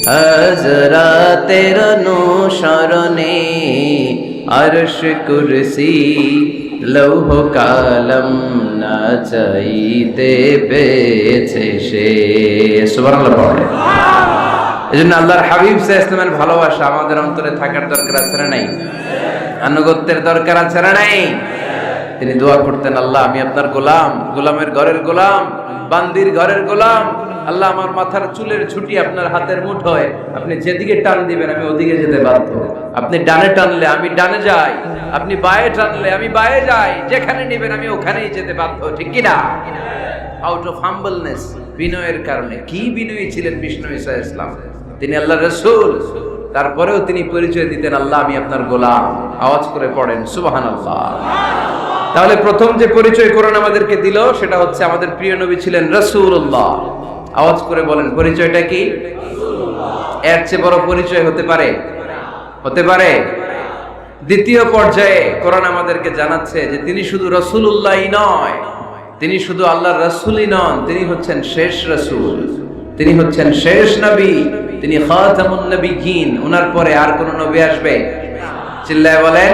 হযরতের অনুসরণে আরশ কুরসি লৌহ কালম না চাইতে পেয়েছে সে। সুবহানাল্লাহ পড়ে। এজন্য আল্লাহর হাবিব সাল্লাল্লাহু আলাইহি ওয়াসাল্লামের ভালোবাসা আমাদের অন্তরে থাকার দরকার আছে না নাই? আনুগত্যের দরকার আছে না নাই? তিনি দোয়া করতেন, আল্লাহ আমি আপনার গোলাম, গোলামের ঘরের গোলাম, বান্দির ঘরের গোলাম। আল্লাহ আমার মাথার চুলের ছুটি আপনার হাতের মুঠোয়, আপনি যেদিকে টান দিবেন আমি ওদিকে যেতে বাধ্য। আপনি ডানে টানলে আমি ডানে যাই, আপনি বায়ে টানলে আমি বায়ে যাই, যেখানে নেবেন আমি ওখানেই যেতে বাধ্য। ঠিক কি না? আউট অফ হাম্বলনেস, বিনয়ের কারণে। কি বিনয়ী ছিলেন বিষ্ণু ঈসা ইসলাম, তিনি আল্লাহর রাসূল, তারপরেও তিনি পরিচয় দিতেন আল্লাহ আমি আপনার গোলাম। আওয়াজ করে পড়েন সুবহানাল্লাহ। তাহলে প্রথম যে পরিচয় কোরআন আমাদেরকে দিল সেটা হচ্ছে আমাদের প্রিয় নবী ছিলেন রাসূলুল্লাহ। আওয়াজ করে বলেন পরিচয়টা কি? এর চেয়ে বড় পরিচয় হতে পারে? হতে পারে? দ্বিতীয় পর্যায়ে কোরআন আমাদেরকে জানাচ্ছে যে তিনি শুধু রাসূলুল্লাহই নয়, তিনি শুধু আল্লাহর রাসূলই নন, তিনি হচ্ছেন শেষ রাসূল, তিনি হচ্ছেন শেষ নবী, তিনি খাতামুন নবিয়্যিন। ওনার পরে আর কোন নবী আসবে? চিল্লায় বলেন।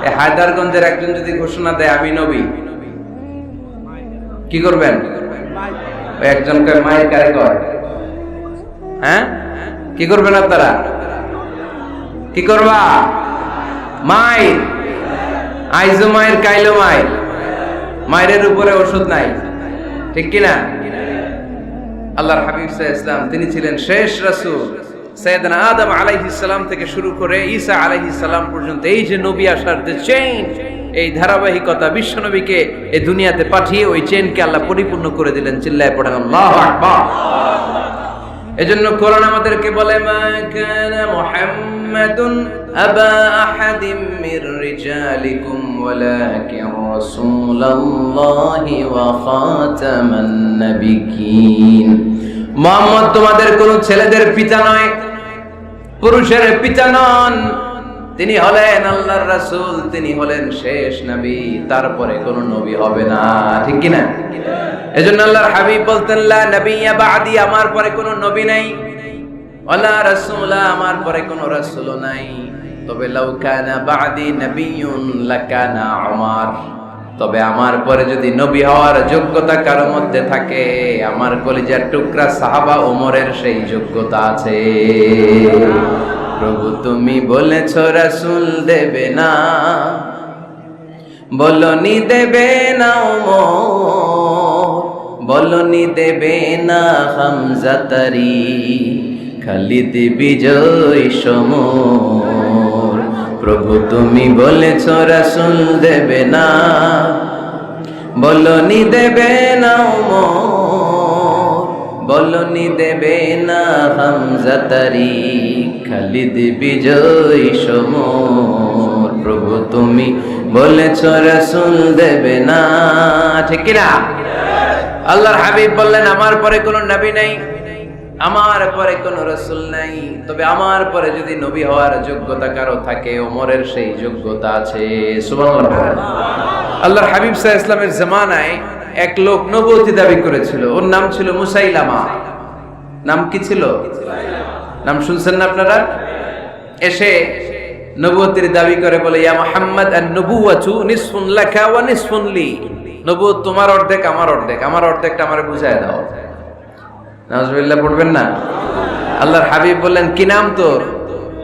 এই হায়দারগঞ্জের একজন যদি ঘোষণা দেয় আমি নবী, কি করবেন? ওই একজন কয় মায়ের কারে কয়, হ্যাঁ কি করবেন আপনারা? কি করবা? মায়ের আইজো মায়ের কাইলো মায়ের, মায়ের উপরে ওষুধ নাই। ঠিক কিনা? আল্লাহর হাবিব সাল্লাল্লাহু আলাইহি ওয়াসাল্লাম তিনি ছিলেন শেষ রাসূল। সাইয়েদনা আদম আলাইহিস সালাম থেকে শুরু করে ঈসা আলাইহিস সালাম পর্যন্ত এই যে নবী আসার যে চেইন, এই ধারাবাহিকতা, বিশ্ব নবীকে এই দুনিয়াতে পাঠিয়ে ওই চেইনকে আল্লাহ পরিপূর্ণ করে দিলেন। চিল্লায়ে পড়েন আল্লাহু আকবার। এজন্য কোরআন আমাদেরকে বলে মা কানা মুহাম্মাদুন আবা আহাদিম মির রিজালিকুম ওয়ালাকিন রাসূলুল্লাহি ওয়া খাতামান নাবিয়্যিন। মুহাম্মদ তোমাদের কোন ছেলেদের পিতা নয়, পুরুষের পিতা নন, তিনি হলেন আল্লাহর রাসূল, তিনি হলেন শেষ নবী, তারপরে কোন নবী হবে না। ঠিক কি না? এজন্য আল্লাহর হাবিব বলতেন লা নবিয়্যা বা'দি, আমার পরে কোন নবী নাই, ওয়ালা রাসূলা, আমার পরে কোন রাসূলও নাই। তবে লাউ কানা বা'দি নবিয়্যুন লাকানা উমর, তবে আমার পরে যদি নবী হওয়ার যোগ্যতা কারো মধ্যে থাকে, আমার কলিজার টুকরা সাহাবা ওমরের সেই যোগ্যতা আছে। প্রভু তুমি বলেছ রাসূল দেবে না, বলনি দেবে না ওমর, বলনি দেবে না হামজা তারি, খালিদ বিজয় সমর। প্রভু তুমি বলেছ রাসূল দেবে না, বলনি দেবে না ওমর, বলনি দেবে না হামজা তারি, খালিদ বিজয় সমর। প্রভু তুমি বলেছ রাসূল দেবে না। ঠিক কি না? আল্লাহর হাবিব বললেন আমার পরে কোনো নবী নাই, আমার পরে কোনো রাসূল নাই, তবে আমার পরে যদি নবী হওয়ার যোগ্যতা কারো থাকে, ওমরের সেই যোগ্যতা আছে। সুবহানাল্লাহ। আল্লাহর হাবিব সাল্লাল্লাহু আলাইহি ওয়াসাল্লামের জামানায় এক লোক নবুয়তি দাবি করেছিল, ওর নাম ছিল মুসাইলামা। নাম কি ছিল? নাম শুনছেন না আপনারা? এসে নবুয়তির দাবি করে বলে ইয়া মুহাম্মদ আন-নবুওয়াতু নিসফুন লাকা ওয়া নিসফুন লি, নবুয়ত তোমার অর্ধেক আমার অর্ধেক, আমার অর্ধেকটা আমারে বুঝায় দাও। নাউজুবিল্লাহ পড়বেন না? আল্লাহর হাবিব বললেন কি নাম তোর?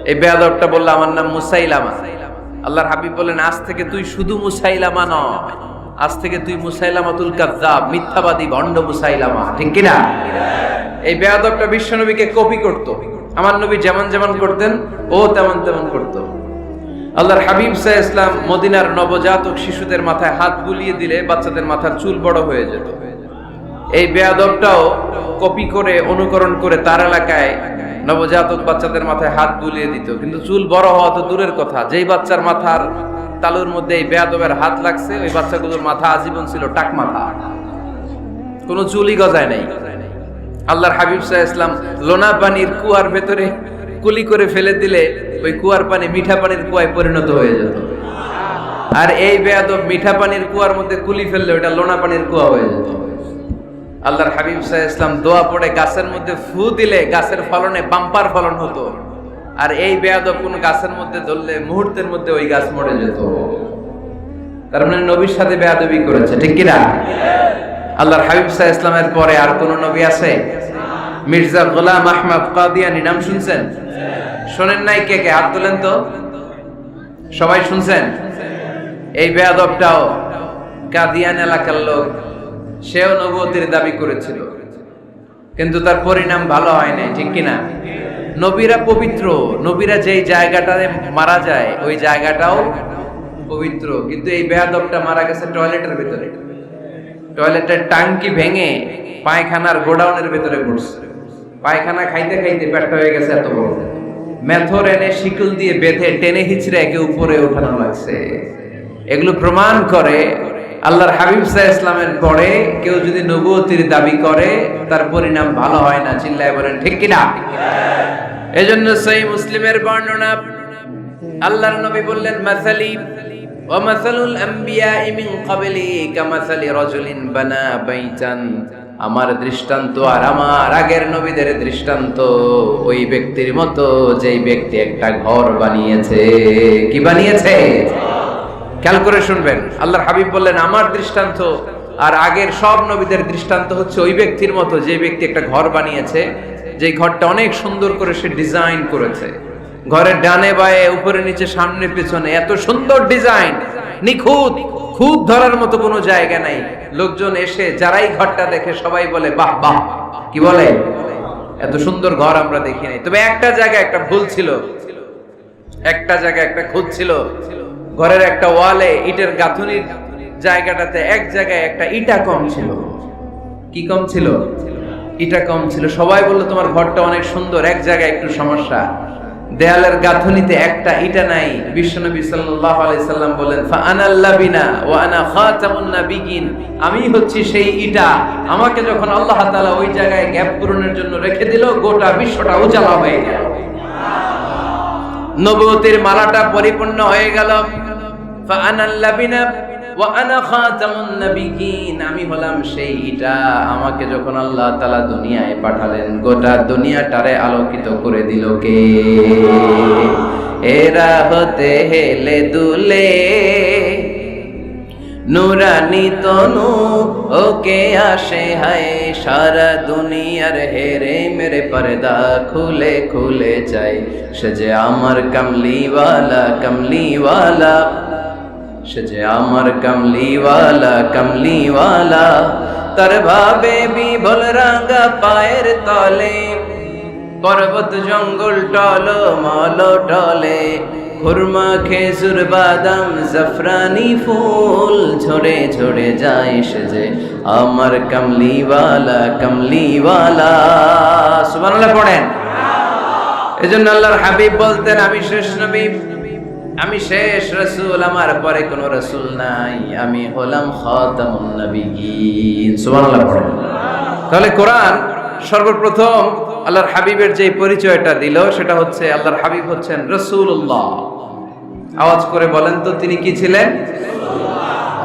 এই বেয়াদবটা বলল আমার নাম মুসাইলামা। আল্লাহর হাবিব বললেন আজ থেকে তুই শুধু মুসাইলামা নয়, আজ থেকে তুই মুসাইলামাতুল কাযযাব, মিথ্যাবাদী ভণ্ড মুসাইলামা। ঠিক কি না? এই বেয়াদবটা বিশ্বনবীকে কপি করত, আমার নবী যেমন যেমন করতেন ও তেমন তেমন করত। আল্লাহর হাবিব সাল্লাল্লাহু আলাইহি ওয়াসাল্লাম মদিনার নবজাতক শিশুদের মাথায় হাত বুলিয়ে দিলে বাচ্চাদের মাথার চুল বড় হয়ে যেত। এই বেয়াদবটাও কপি করে অনুকরণ করে তার এলাকায় নবজাতক বাচ্চাদের মাথায় হাত বুলিয়ে দিত, কিন্তু চুল বড় হওয়া তো দূরের কথা, যেই বাচ্চার মাথার তালুর মধ্যে এই বেয়াদবের হাত লাগছে ওই বাচ্চাগুলোর মাথা আজীবন ছিল টাক মাথা, কোনো চুলই গজায় নাই। আল্লাহর হাবিব সাল্লাল্লাহু আলাইহি ওয়াসাল্লাম লোনা পানির কুয়ার ভেতরে কুলি করে ফেলে দিলে ওই কুয়ার পানি মিঠা পানির কুয়ায় পরিণত হয়ে যেত। আর এই বেয়াদব মিঠা পানির কুয়ার মধ্যে কুলি ফেললে ওটা লোনা পানির কুয়া হয়ে যেত। আল্লাহর হাবিব সাল্লাল্লাহু আলাইহি ওয়াসাল্লাম দোয়া পড়ে গাছের মধ্যে ফু দিলে গাছের ফলনে বাম্পার ফলন হতো, আর এই বেয়াদব কোন গাছের মধ্যে ধরলে মুহূর্তের মধ্যে ওই গাছ মরে যেত। তার মানে নবীর সাথে বেয়াদবি করেছে, ঠিক কি না? আল্লাহর হাবিব সাল্লাল্লাহু আলাইহি ওয়াসাল্লামের পরে আর কোন নবী আছে? মির্জা গোলাম আহমদ কাদিয়ানী নাম শুনছেন? শোনেন নাই? কে কে হাত তোলেন তো। সবাই শুনছেন? এই বেয়াদবটাও কাদিয়ান এলাকার লোক, সেও নবুয়তের দাবি করেছিল, কিন্তু তার পরিণাম ভালো হয় নাই, ঠিক কিনা? নবীরা পবিত্র, নবীরা যেই জায়গাটাতে মারা যায় ওই জায়গাটাও পবিত্র, কিন্তু এই বেয়াদবটা মারা গেছে টয়লেটের ভিতরে। টয়লেটের টাঙ্কি ভেঙে পায়খানার গোডাউনের ভিতরে পড়ছে। পায়খানা খাইতে খাইতে পেটটা হয়ে গেছে এত বড়, মেথর এনে শিকল দিয়ে বেঁধে টেনে হিচড়ে একে উপরে ওঠানো লাগছে। এগুলো প্রমাণ করে আল্লাহর হাবিব সাল্লাল্লাহু আলাইহি ওয়াসাল্লামের পরে কেউ যদি নবুয়তির দাবি করে তার পরিণাম ভালো হয় না। চিল্লায় বলেন ঠিক কিনা? এজন্য সহিহ মুসলিমের বর্ণনা, আল্লাহর নবী বললেন, মাসালি ওয়া মাসালুল আমবিয়াই মিন ক্বাবলি কামাসালি রাজুলিন বানা বাইতান। আমার দৃষ্টান্ত আর আমার আগের নবীদের দৃষ্টান্ত ওই ব্যক্তির মতো যেই ব্যক্তি একটা ঘর বানিয়েছে। কি বানিয়েছে? খেয়াল করে শুনবেন। আল্লাহর হাবিব বললেন, আমার দৃষ্টান্ত আর আগের সব নবীদের দৃষ্টান্ত হচ্ছে ওই ব্যক্তির মতো যে ব্যক্তি একটা ঘর বানিয়েছে, যে ঘরটা অনেক সুন্দর করে সে ডিজাইন করেছে। ঘরের ডানে বায়ে উপরে নিচে সামনে পেছনে এত সুন্দর ডিজাইন, নিখুঁত, খুব ধরার মতো কোনো জায়গা নাই। লোকজন এসে যারাই ঘরটা দেখে সবাই বলে বাহ বাহ। কি বলে? এত সুন্দর ঘর আমরা দেখি নাই। তবে একটা জায়গায় একটা ভুল ছিল, একটা জায়গায় একটা খুঁত ছিল। ঘরের একটা ওয়ালে ইটের গাঁথুনির জায়গাটাতে এক জায়গায় একটা ইটা কম ছিল। কি কম ছিল? ইটা কম ছিল। সবাই বললো তোমার ঘরটা অনেক সুন্দর, এক জায়গায় একটু সমস্যা, দেয়ালের গাঁথুনিতে একটা ইটা নাই। বিশ্বনবী সাল্লাল্লাহু আলাইহি সাল্লাম বলেন, ফাআনাল লাবিনা ওয়া আনা খাতামুন নাবিয়িন। আমি হচ্ছি সেই ইটা, আমাকে যখন আল্লাহ তাআলা ওই জায়গায় গ্যাপ পূরণের জন্য রেখে দিল, গোটা বিশ্বটা উজালা হয়ে গেল, নবুয়তের মালাটা পরিপূর্ণ হয়ে গেল। ফাআনাল লাবিনা ওয়া আনা খাতামুন নাবিয়িন। আমি হলাম সেই ইটা, আমাকে যখন আল্লাহ তাআলা দুনিয়ায় পাঠালেন গোটা দুনিয়াটারে আলোকিত করে দিল কে? এরা হতে হেলে দুলে নুরানি তনু ওকে আসে হায়, সারা দুনিয়ার হেরে মেরে পর্দা খুলে খুলে চাই। সে যে আমার কামলিওয়ালা কামলিওয়ালা, সে যে আমার কামলিওয়ালা কামলিওয়ালা। তার ভাবে বিভোল রাঙা পায়ের তলে, পর্বত জঙ্গল টল মল টলে, খুরমা খেজুর বাদাম জাফরানি ফুল ঝরে ঝরে যায়। সে যে আমার কামলিওয়ালা কামলিওয়ালা। সুবহানাল্লাহ পড়েন। এজন্য আল্লাহর হাবিব বলতেন, আমি শেষ নবী, আমি শেষ রাসূল, আমার পরে কোনো রাসূল নাই, আমি হলাম খাতামুন নাবিয়িন। সুবহানাল্লাহ পড়েন। তাহলে কোরআন সর্বপ্রথম আল্লাহর হাবিবের যে পরিচয়টা দিল সেটা হচ্ছে আল্লাহর হাবিব হচ্ছেন রাসূলুল্লাহ। আওয়াজ করে বলেন তো, তিনি কি ছিলেন?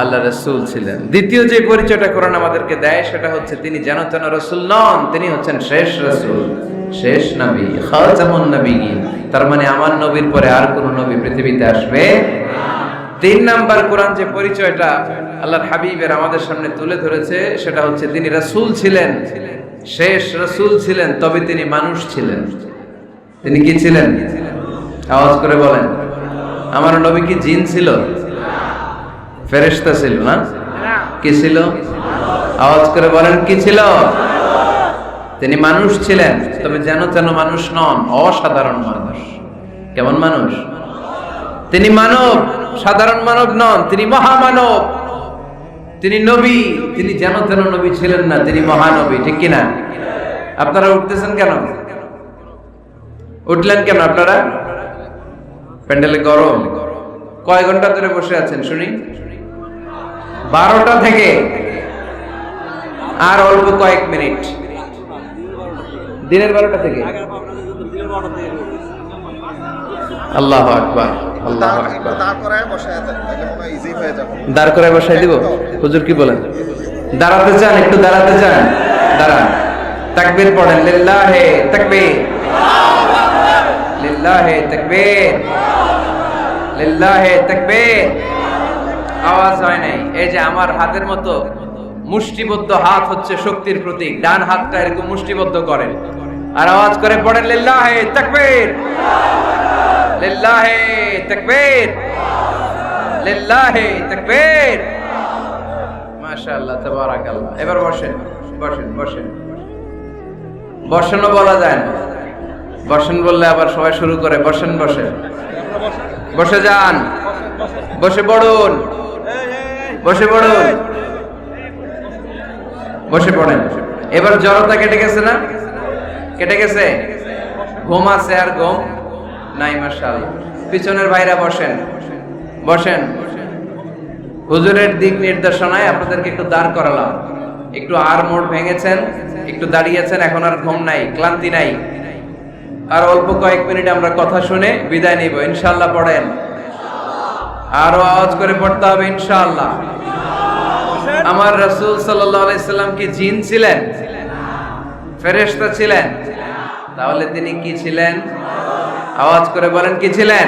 আল্লাহ রাসূল ছিলেন। দ্বিতীয় যে পরিচয়টা কোরআন আমাদেরকে দেয় সেটা হচ্ছে তিনি যেন তেন রাসূল নন, তিনি হচ্ছেন শেষ রাসূল, শেষ নবী, খাতামুন নাবিয়িন। তার মানে আমার নবীর পরে আর কোন নবী পৃথিবীতে আসবে না। তিন নাম্বার কোরআন যে পরিচয়টা আল্লাহর হাবিবের আমাদের সামনে তুলে ধরেছে সেটা হচ্ছে তিনি রাসূল ছিলেন, শেষ রাসূল ছিলেন, তবে তিনি মানুষ ছিলেন। তিনি কি ছিলেন? আওয়াজ করে বলেন। আমার নবী কি জিন ছিল? ফেরেশতা ছিল না? কি ছিল? আওয়াজ করে বলেন, কি ছিল? তিনি মানুষ ছিলেন, তবে যেন তেন মানুষ নন, অসাধারণ মানুষ। কেমন মানুষ? তিনি মানব, সাধারণ মানব নন, তিনি মহামানব। তিনি নবী, তিনি যেন তেন নবী ছিলেন না, তিনি মহানবী। ঠিক কিনা? আপনারা উঠতেছেন কেন? উঠলেন কেন আপনারা? প্যান্ডেলে গরম। কয় ঘন্টা ধরে বসে আছেন শুনি? 12টা থেকে আর অল্প কয়েক মিনিট। দিনের 12টা থেকে? আল্লাহু আকবার, আল্লাহু আকবার। দাঁড় করায় বসায় দিব? হুজুর কি বলেন? দাঁড়াতে চান? একটু দাঁড়াতে চান? দাঁড়ান, তাকবীর পড়েন, লিল্লাহে তাকবীর, লিল্লাহে তাকবীর, লিল্লাহে তাকবীর। আওয়াজ হয় নাই। এই যে আমার হাতের মতো মুষ্টিবদ্ধ হাত হচ্ছে শক্তির প্রতীক। ডান হাতটা এরকম মুষ্টিবদ্ধ করেন আর আওয়াজ করে পড়েন, লিল্লাহে তাকবীর, লিল্লাহে তাকবীর, লিল্লাহে তাকবীর। মাশাআল্লাহ, তাবারাকাল্লাহ। এবার বসেন, বসেন, বসেন। বসেনও বলা যায় না, বসেন বললে আবার সবাই শুরু করে বসেন বসেন। বসে যান, বসে পড়ুন, বসে পড়ুন, বসে পড়েন। এবার জড়তা কেটে গেছে না? কেটে গেছে? ঘুম আছে আর ঘুম নাই। মাশাআল্লাহ। পিছনের ভাইরা বসেন, বসেন। হুজুরের দিক নির্দেশনায় আপনাদেরকে একটু দাঁড় করালাম। একটু আর মোড় ভেঙেছেন, একটু দাঁড়িয়েছেন, এখন আর ঘুম নাই, ক্লান্তি নাই। আর অল্প কয়েক মিনিট আমরা কথা শুনে বিদায় নিব, ইনশাআল্লাহ। পড়েন, আরো আওয়াজ করে পড়তে হবে, ইনশাআল্লাহ। আমার রাসূল সাল্লাল্লাহু আলাইহি সাল্লাম কি জিন ছিলেন? ফেরেশতা ছিলেন? তাহলে তিনি কি ছিলেন? আওয়াজ করে বলেন, কি ছিলেন?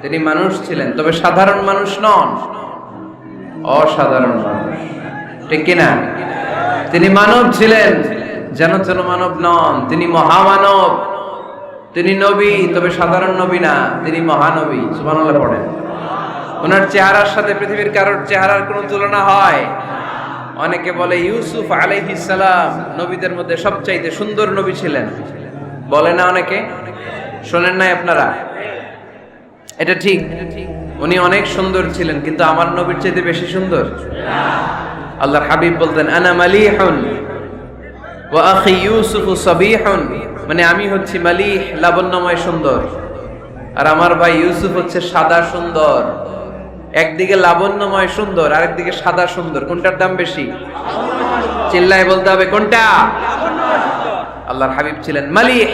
তিনি মানুষ ছিলেন, তবে সাধারণ মানুষ নন, অসাধারণ মানুষ, ঠিক কিনা? তিনি মানব ছিলেন, যেন তেন মানব নন। তিনি মহামানব, তিনি নবী, তবে সাধারণ নবী না, তিনি মহানবী। সুবহানাল্লাহ পড়েন। ওনার চেহারার সাথে পৃথিবীর কারোর চেহারার কোনো তুলনা হয়? অনেকে বলে ইউসুফ আলাইহিস সালাম নবীদের মধ্যে সবচাইতে সুন্দর নবী ছিলেন, বলে না অনেকে? শোনেন নাই আপনারা? এটা ঠিক, উনি অনেক সুন্দর ছিলেন, কিন্তু আমার নবীর চাইতে বেশি সুন্দর। আল্লাহর হাবিব বলতেন, আনা মালিহুন ওয়া আখি ইউসুফ সাবিহুন, মানে আমি হচ্ছি মালিহ, লাবণ্যময় সুন্দর, আর আমার ভাই ইউসুফ হচ্ছে সাদা সুন্দর। একদিকে লাবণ্যময় সুন্দর, আরেকদিকে সাদা সুন্দর, কোনটার দাম বেশি? চিল্লায় বলতে হবে কোনটা? আল্লাহর হাবিব ছিলেন মালিহ।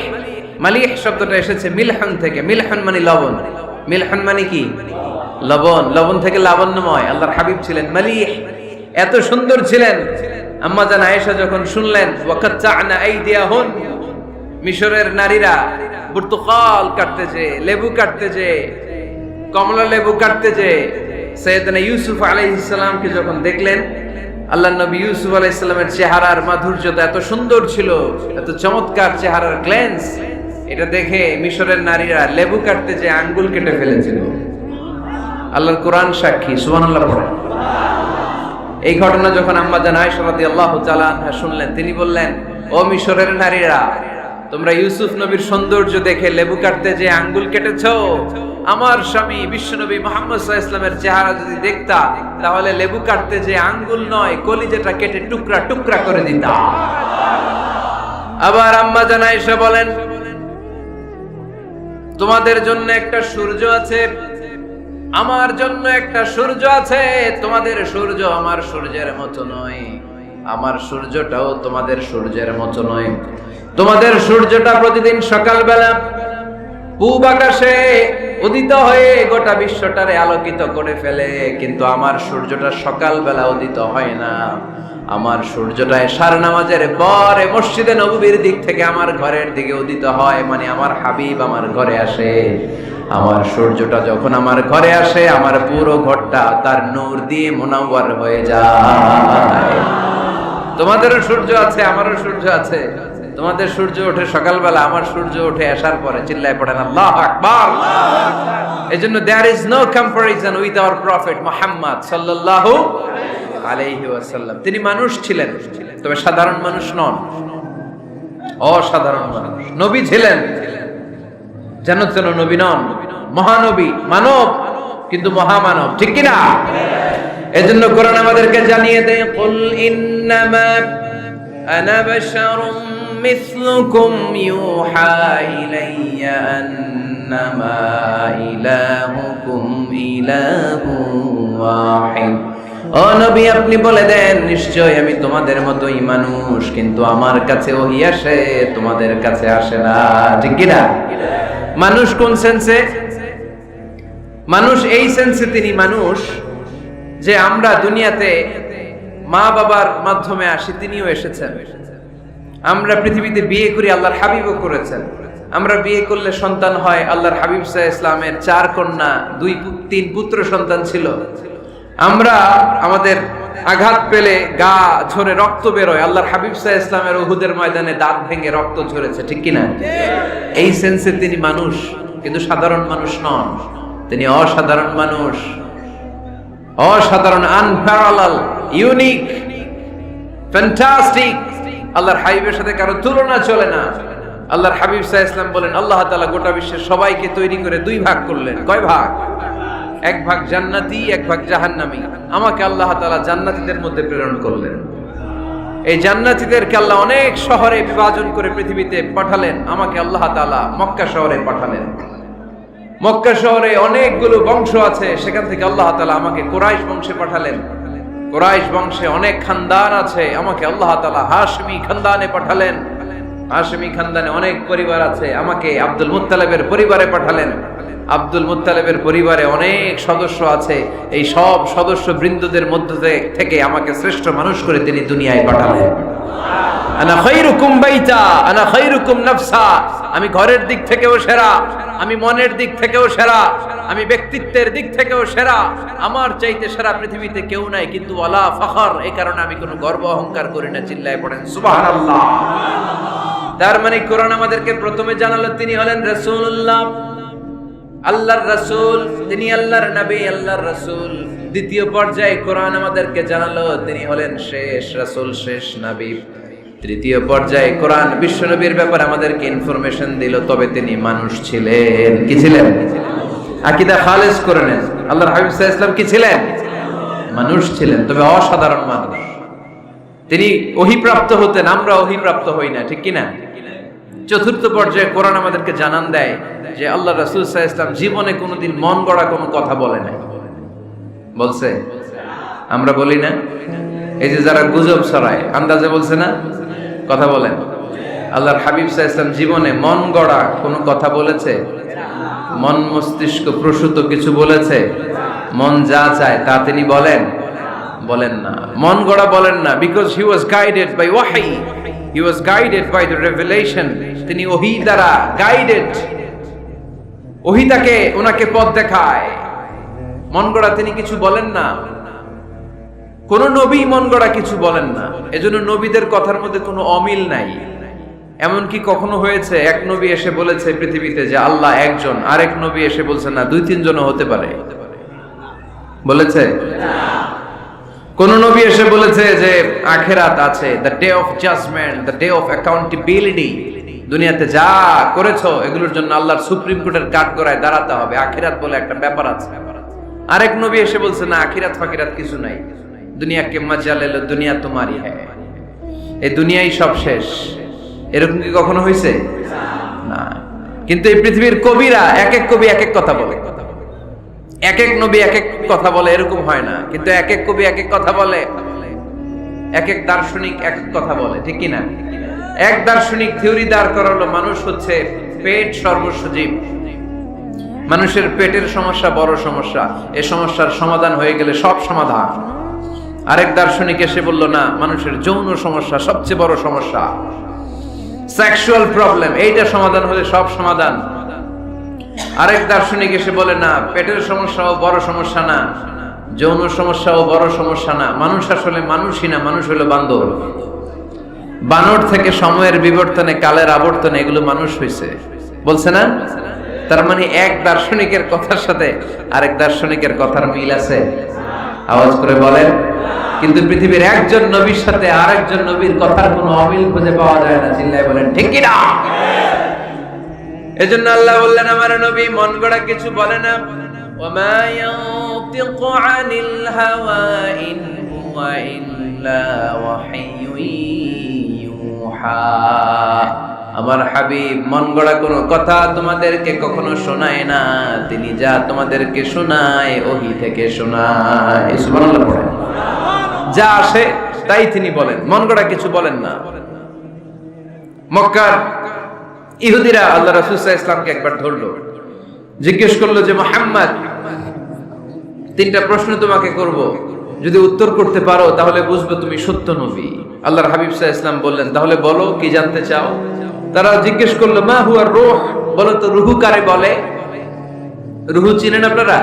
মালিহ শব্দটা এসেছে মিলহান থেকে। মিলহান মানে লবণ, মিলহান মানে কি? লবণ। লবণ থেকে লাবণ্যময়। আল্লাহর হাবিব ছিলেন মালিহ, এত সুন্দর ছিলেন। আম্মা জান আয়েশা যখন শুনলেন ওয়াকাত্তা'না আইদিয়াহুন, মিশরের নারীরা বুর্তুকাল কাটতেছে, লেবু কাটতেছে, কমলা লেবু কাটতেছে, সাইয়েদনা ইউসুফ আলাইহিস সালামকে যখন দেখলেন, আল্লাহর নবী ইউসুফ আলাইহিস সালামের চেহারার মাধুর্যতা এত সুন্দর ছিল, এত চমৎকার চেহারার গ্ল্যান্স, এটা দেখে মিশরের নারীরা লেবু কাটতে যে আঙ্গুল কেটে ফেলেছিল। আল্লাহর কোরআন সাক্ষী, সুবহানাল্লাহ পড়েন। এই ঘটনা যখন আম্মা জান আয়েশা রাদিয়াল্লাহু তাআলা আনহা শুনলেন, তিনি বললেন, ও মিশরের নারীরা, তোমরা ইউসুফ নবীর সৌন্দর্য দেখে লেবু কাটতে যে আঙ্গুল কেটেছো, আমার স্বামী বিশ্বনবী মুহাম্মদ সাল্লাল্লাহু আলাইহি ওয়াসাল্লামের চেহারা যদি দেখতা, তাহলে লেবু কাটতে যে আঙ্গুল নয়, কলিজাটা কেটে টুকরা টুকরা করে দিতা। আবার আম্মা জান আয়েশা বলেন, তোমাদের জন্য একটা সূর্য আছে, আমার জন্য একটা সূর্য আছে। তোমাদের সূর্য আমার সূর্যের মতো নয়, আমার সূর্যটাও তোমাদের সূর্যের মতো নয়। তোমাদের সূর্যটা প্রতিদিন সকালবেলা পূব আকাশে উদিত হয়ে গোটা বিশ্বটারে আলোকিত করে ফেলে, কিন্তু আমার সূর্যটা সকালবেলা উদিত হয় না। আমার সূর্যটা এশার নামাজের পরে মসজিদে নববীর দিক থেকে আমার ঘরের দিকে উদিত হয়, মানে আমার হাবিব আমার ঘরে আসে। আমার সূর্যটা যখন আমার ঘরে আসে, আমার পুরো ঘরটা তার নূর দিয়ে মুনাওয়ার হয়ে যায়। তোমাদেরও সূর্য আছে, আমারও সূর্য আছে। তোমাদের সূর্য ওঠে সকালবেলা, আমার সূর্য ওঠে আসার পরে। চিল্লায় পড়েন আল্লাহু আকবার। এজন্য there is no comparison with our prophet Muhammad sallallahu আলাইহি ওয়াসাল্লাম। তিনি মানুষ ছিলেন, তবে সাধারণ মানুষ নন, অসাধারণ মানুষ। নবী ছিলেন, যেন তেন নবী নন, মহানবী, মানব কিন্তু মহামানব, ঠিক কি না? এজন্য কোরআন আমাদেরকে জানিয়ে দেয়, কুল ইন্নামা আনা বাশারুম মিসলুকুম ইউহা ইলাইয়া আন্নামা ইলাহুকুম ইলাহুন ওয়াহিদ। ও নবী, আপনি বলে দেন, নিশ্চয় আমি তোমাদের মতোই মানুষ, কিন্তু আমার কাছে ওহী আসে, তোমাদের কাছে আসে না, ঠিক কি না? মানুষ কোন সেন্সে? মানুষ এই সেন্সে তিনি মানুষ যে আমরা দুনিয়াতে মা বাবার মাধ্যমে আসি, তিনিও এসেছেন। আমরা পৃথিবীতে বিয়ে করি, আল্লাহর হাবিবও করেছেন। আমরা বিয়ে করলে সন্তান হয়, আল্লাহর হাবিব সাল্লাল্লাহু আলাইহি ইসলামের 4 কন্যা 3 পুত্র সন্তান ছিল। আমরা আমাদের আঘাত পেলে গা ঝরে রক্ত বেরোয়, আল্লাহর হাবিব সাল্লাল্লাহু আলাইহি ইসলামের উহুদের ময়দানে দাঁত ভেঙে রক্ত ঝরেছে, ঠিক কিনা? এই সেন্সে তিনি মানুষ, কিন্তু সাধারণ মানুষ নন। তিনি অসাধারণ মানুষ, অসাধারণ, আনপ্যারালাল, ইউনিক, ফ্যান্টাস্টিক। আল্লাহর হাবিবের সাথে কারো তুলনা চলে না। আল্লাহর হাবিব সাল্লাল্লাহু আলাইহি ওয়াসাল্লাম বলেন, আল্লাহ তাআলা গোটা বিশ্বের সবাইকে তৈরি করে 2 ভাগ করলেন। কয় ভাগ? 1 ভাগ জান্নাতি, 1 ভাগ জাহান্নামী। আমাকে আল্লাহ তাআলা জান্নাতীদের মধ্যে প্রেরণ করলেন। এই জান্নাতীদেরকে আল্লাহ অনেক শহরে বিভাজন করে পৃথিবীতে পাঠালেন। আমাকে আল্লাহ তাআলা মক্কা শহরে পাঠালেন। মক্কা শহরে অনেকগুলো বংশ আছে, সেখান থেকে আল্লাহ তাআলা আমাকে কুরাইশ বংশে পাঠালেন। কুরাইশ বংশে অনেক খানদান আছে, আমাকে আল্লাহ তাআলা হাশমি খানদানে পাঠালেন। হাশমি খানদানে অনেক পরিবার আছে, আমাকে আব্দুল মুত্তালিবের পরিবারে পাঠালেন। আব্দুল মুত্তালিবের পরিবারে অনেক সদস্য আছে, এই সব সদস্য বৃন্দদের মধ্য থেকে আমাকে শ্রেষ্ঠ মানুষ করে তিনি দুনিয়ায় পাঠালেন। আনা খায়রুকুম বাইতা, আনা খায়রুকুম নাফসা। আমি ঘরের দিক থেকেও সেরা, আমি মনের দিক থেকেও সেরা, আমি ব্যক্তিত্বের দিক থেকেও সেরা। আমার চাইতে সেরা পৃথিবীতে কেউ নাই, কিন্তু ওয়ালা ফখর, এই কারণে আমি কোনো গর্ব অহংকার করি না। চিল্লায় পড়েন সুবহানাল্লাহ। তার মানে কোরআন আমাদেরকে প্রথমে জানালো তিনি হলেন রাসূলুল্লাহ, আল্লাহর রাসূল, তিনি আল্লাহর নবী, আল্লাহর রাসূল। দ্বিতীয় পর্যায়ে কোরআন আমাদেরকে জানালো তিনি হলেন শেষ রাসূল, শেষ নবী। তৃতীয় পর্যায়ে কোরআন বিশ্ব নবীর ব্যাপারে আমাদেরকে ইনফরমেশন দিল, তবে তিনি মানুষ ছিলেন। কি ছিলেন? আকীদা খালেস করে নেন, আল্লাহর হাবিব সাল্লাল্লাহু আলাইহি ওয়াসাল্লাম কি ছিলেন? মানুষ ছিলেন, তবে অসাধারণ মানুষ। তিনি ওহীপ্রাপ্ত হতেন, আমরা ওহীপ্রাপ্ত হই না, ঠিক কি না? চতুর্থ পর্যায়ে কোরআন আমাদেরকে জানান দেয় যে আল্লাহ রাসূল সাল্লাল্লাহু আলাইহি ওয়াসাল্লাম জীবনে কোনোদিন মন গড়া কোনো কথা বলে নাই। বলছে? আমরা বলি না? এই যে যারা গুজব ছড়ায়, আন্দাজে বলছে না, কথা বলেন। আল্লাহর হাবিব সাল্লাল্লাহু আলাইহি ওয়াসাল্লাম জীবনে মন গড়া কোনো কথা বলেছে? মন মস্তিষ্ক প্রসূত কিছু বলেছে? মন যা চায় তা তিনি বলেন? বলেন না। মন গড়া বলেন না, because he was guided by ওয়াহি, he was guided by the revelation. তিনি ওহী দ্বারা গাইডেড, ওহী তাকে ওনাকে পথ দেখায়। মন গড়া তিনি কিছু বলেন না, কোন নবী মন গড়া কিছু বলেন না। এজন্য নবীদের কথার মধ্যে কোনো অমিল নাই। এমনকি কখনো হয়েছে এক নবী এসে বলেছে পৃথিবীতে যে আল্লাহ একজন, আরেক নবী এসে বলছে না 2-3 জনও হতে পারে? বলেছে? কোন নবী এসে বলেছে যে আখিরাত আছে, the day of judgement, the day of accountability, দুনিয়াতে যা করেছো এগুলোর জন্য আল্লাহর সুপ্রিম কোর্টের কাঠগড়ায় দাঁড়াতে হবে, আখিরাত বলে একটা ব্যাপার আছে? আরেক নবী এসে বলছে না, আখিরাত ফাকিরাত কিছু নাই, দুনিয়া কে মজা লেলো, দুনিয়া তোমারই হ্যায়, এই দুনিয়াই সব শেষ। এরকম কি কখনো হয়েছে? না। কিন্তু এই পৃথিবীর কবিরা, এক এক কবি এক এক কথা বলে, এক এক নবী এক এক কথা বলে, এরকম হয় না। কিন্তু এক এক কবি এক এক কথা বলে, এক এক দার্শনিক এক এক কথা বলে, ঠিক কি না? এক দার্শনিক থিওরি দাঁড় করালো, মানুষ হচ্ছে পেট সর্বস্ব জীব, মানুষের পেটের সমস্যা বড় সমস্যা, এই সমস্যার সমাধান হয়ে গেলে সব সমাধান। আরেক দার্শনিক এসে বলল না, মানুষের যৌন সমস্যা সবচেয়ে বড় সমস্যা, সেক্সুয়াল প্রবলেম, এইটা সমাধান হলে সব সমাধান। আরেক দার্শনিক এসে বলে না, পেটের সমস্যাও বড় সমস্যা না, যৌন সমস্যাও বড় সমস্যা না, মানুষ আসলে মানুষই না, মানুষ হলো বান্দর। বানর থেকে সময়ের বিবর্তনে, কালের আবর্তনে এগুলো মানুষ হয়েছে, বলছে না? তার মানে এক দার্শনিকের কথার সাথে আরেক দার্শনিকের কথার মিল আছে? আওয়াজ করে বলেন। কিন্তু পৃথিবীর একজন নবীর সাথে আরেকজন নবীর কথার কোনো অমিল খুঁজে পাওয়া যায় না। চিল্লায় বলেন ঠিক কি না? এজন্য আল্লাহ বললেন আমার নবী মন গড়া কিছু বলে না। ওমা ইয়ানতিকু আনিল হাওয়া ইন হুয়া ইল্লা ওয়াহয়ুন ইউহা। আমার হাবিব মন গড়া কোনো কথা তোমাদেরকে কখনো শোনায় না, তিনি যা তোমাদেরকে শোনায় ওহী থেকে শোনায়। সুবহানাল্লাহ পড়েন। যা আসে তাই তিনি বলেন, মন গড়া কিছু বলেন না। মক্কার ইহুদিরা আল্লাহ রাসূল সাল্লাল্লাহু আলাইহি ওয়াসাল্লামকে একবার ধরলো, জিজ্ঞেস করলো যে মুহাম্মদ, 3টা প্রশ্ন তোমাকে করব, যদি উত্তর করতে পারো তাহলে বুঝবো তুমি সত্য নবী। আল্লাহর হাবিব সাল্লাল্লাহু আলাইহি ওয়াসাল্লাম বললেন, তাহলে বলো কি জানতে চাও? তারা জিজ্ঞেস করলো, মা হুয়া রূহ, বলো তো রুহু কারে বলে? রুহু চিনেন আপনারা?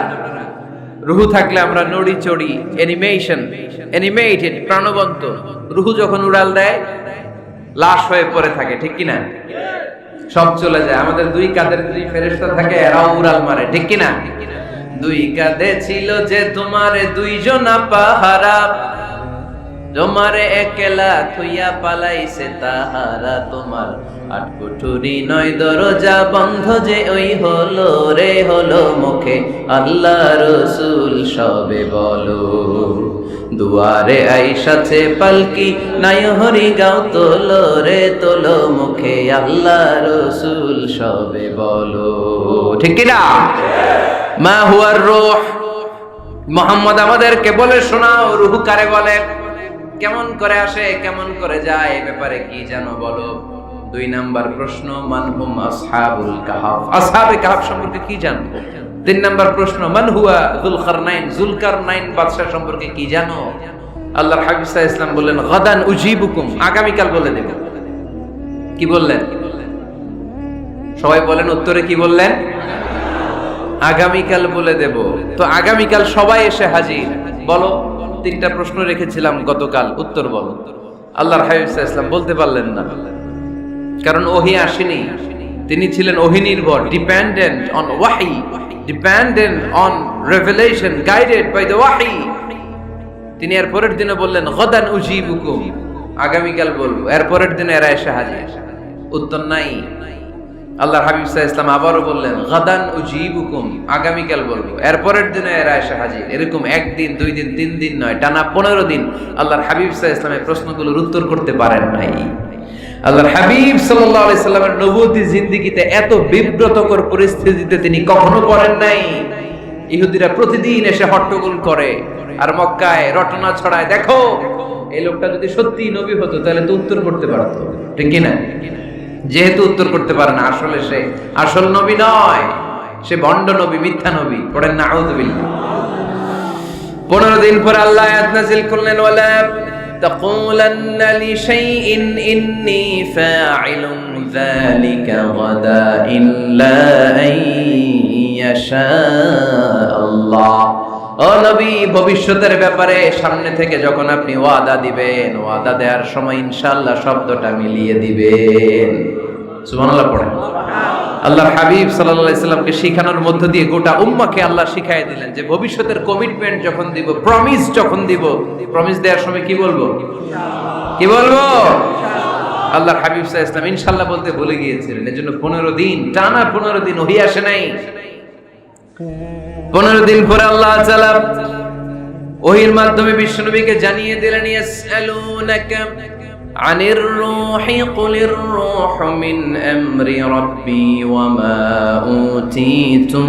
রুহু থাকলে আমরা নড়ি চড়ি, অ্যানিমেটেড, প্রাণবন্ত। রুহু যখন উড়াল দেয় লাশ হয়ে পড়ে থাকে, ঠিক কিনা? সব চলে যায়। আমাদের দুই কাঁধের দুই ফেরেশতা থাকে, এরাও উড়াল মারে, ঠিক কিনা? দুই কাঁধে ছিল যে তোমারে দুইজনা পাহারা, তোমারে একলা থুইয়া পালাইছে তাহারা। তোমার আট কুঠুরি নয় দরজা বন্ধ যে ওই হলো রে হলো মুখে আল্লাহ রসুল সবে বলো। দুয়ারে আইসাছে পালকি নাই হরি গাও তোলো রে তোলো মুখে আল্লাহ রসুল সবে বলো, ঠিক কিনা? মা হুয়ার রূহ, মুহাম্মদ আমাদেরকে বলে শোনাও রূহ কারে বলে, কেমন করে আসে, কেমন করে যায়, এই ব্যাপারে কি জানো বলো। 2 নাম্বার প্রশ্ন, মান হুম আসহাবুল কাহফ, আসহাবে কাহফ সম্পর্কে কি জানো? 3 নাম্বার প্রশ্ন, মান হুয়া যুলকারনাইন, যুলকারনাইন বাদশা সম্পর্কে কি জানো? আল্লাহর হাবিব সাল্লাল্লাহু আলাইহি ওয়াসাল্লাম বললেন, গাদান উজিবুকুম, আগামীকাল বলে দেব। কি বললেন? সবাই বলেন উত্তরে কি বললেন? আগামীকাল বলে দেব। তো আগামীকাল সবাই এসে হাজির। বলো, 3টা প্রশ্ন রেখেছিলাম গতকাল, উত্তর বলো। আল্লাহর হাবিব সাল্লাল্লাহু আলাইহি ওয়াসাল্লাম বলতে পারলেন না, কারণ ওহী আসেনি। তিনি ছিলেন ওহী নির্ভর, ডিপেন্ডেন্ট অন ওয়াহি, dependent on revelation, guided by the ওয়াহি। তিনি এর পরের দিনে বললেন, গাদান উজিবুকুম, আগামীকাল বলবো। এর পরের দিনে এরা এসে হাজির, উত্তর নাই। আল্লাহর হাবিব সাল্লাল্লাহু আলাইহি ওয়াসাল্লাম আবারও বললেন, গাদান উজিবুকুম, আগামীকাল বলবো। এর পরের দিনে এরা এসে হাজির। এরকম 1 দিন 2 দিন 3 দিন নয়, টানা 15 দিন আল্লাহর হাবিব সাল্লাল্লাহু আলাইহি ওয়াসাল্লামের প্রশ্নগুলোর উত্তর করতে পারেন নাই। আল্লাহর হাবিব সাল্লাল্লাহু আলাইহি সাল্লামের নবুয়তী জিন্দেগিতে এত বিব্রতকর পরিস্থিতিতে তিনি কখনো পড়েন নাই। ইহুদিরা প্রতিদিন এসে হট্টগোল করে আর মক্কায় রটনা ছড়ায়, দেখো এই লোকটা যদি সত্যি নবী হতো তাহলে তো উত্তর করতে পারতো, ঠিক কি না? যেহেতু উত্তর করতে পারে না, আসলে সে আসল নবী নয়, সে ভণ্ড নবী, মিথ্যা নবী। পড়েন না আউযুবিল্লাহ। 15 দিন পর আল্লাহ আয়াত নাযিল করলেন, ওয়ালা তাকুলান্না লিশাইইন ইন্নী ফাইলুন যালিকা গাদা ইল্লা আইয়াশা আল্লাহ। ও নবী, ভবিষ্যতের ব্যাপারে সামনে থেকে যখন আপনি ওয়াদা দিবেন, ওয়াদা দেওয়ার সময় ইনশাআল্লাহ শব্দটা মিলিয়ে দিবেন। সুবহানাল্লাহ পড়েন। আল্লাহর হাবিব সাল্লাল্লাহু আলাইহি সাল্লামকে শিখানোর মধ্য দিয়ে গোটা উম্মাহকে আল্লাহ শিখাইয়ে দিলেন যে ভবিষ্যতের কমিটমেন্ট যখন দিব, প্রমিস যখন দিব, প্রমিস দেওয়ার সময় কি বলবো? কি বলবো? আল্লাহর হাবিব সাল্লাল্লাহু আলাইহি সাল্লাম ইনশাআল্লাহ বলতে ভুলে গিয়েছিলেন। এজন্য 15 দিন, টানা 15 দিন ওহী আসে নাই। 15 দিন পরে আল্লাহ তাআলা ওহীর মাধ্যমে বিশ্বনবীকে জানিয়ে দিলেন, ইয়াসআলুনাকা আনির রূহি কুলির রূহু মিন আমরি রাব্বি ওয়া মা উতীতুম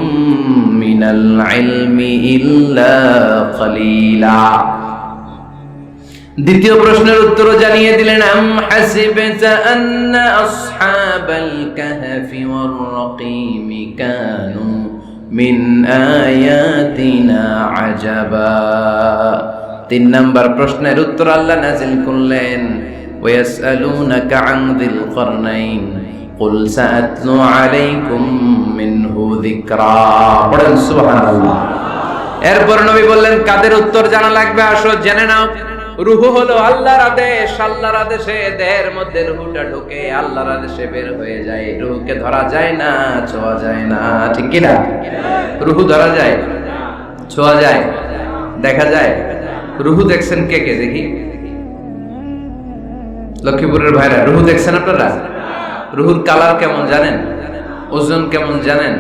মিনাল ইলমি ইল্লা কলিলা। দ্বিতীয় প্রশ্নের উত্তরও জানিয়ে দিলেন, আম হাসিবতা আন্না আসহাবাল কাহফি ওয়ার রাকিম কানু মিন আয়াতিনা আজাবা। 3 নাম্বার প্রশ্নের উত্তর আল্লাহ নাযিল করলেন, ওয়ায়াসআলুনাকা আন যিল কারনাইন কুল সাআতলু আলাইকুম মিনহু যিকরা। পড়েন সুবহানাল্লাহ। এরপর নবী বললেন, কাদের উত্তর জানা লাগবে? আসো জেনে নাও। রূহ হলো আল্লাহর আদেশ, আল্লাহর আদেশে দেহের মধ্যে রূহটা ঢোকে, আল্লাহর আদেশে বের হয়ে যায়। রূহকে ধরা যায় না, ছোঁয়া যায় না, ঠিক কি না? রূহ ধরা যায়, ছোঁয়া যায়, দেখা যায়। রূহ দেখছেন কে কে? দেখি লক্ষ্মীপুরের ভাইরা, রূহ দেখছেন আপনারা? রূহুর কালার কেমন জানেন? ওজন কেমন জানেন?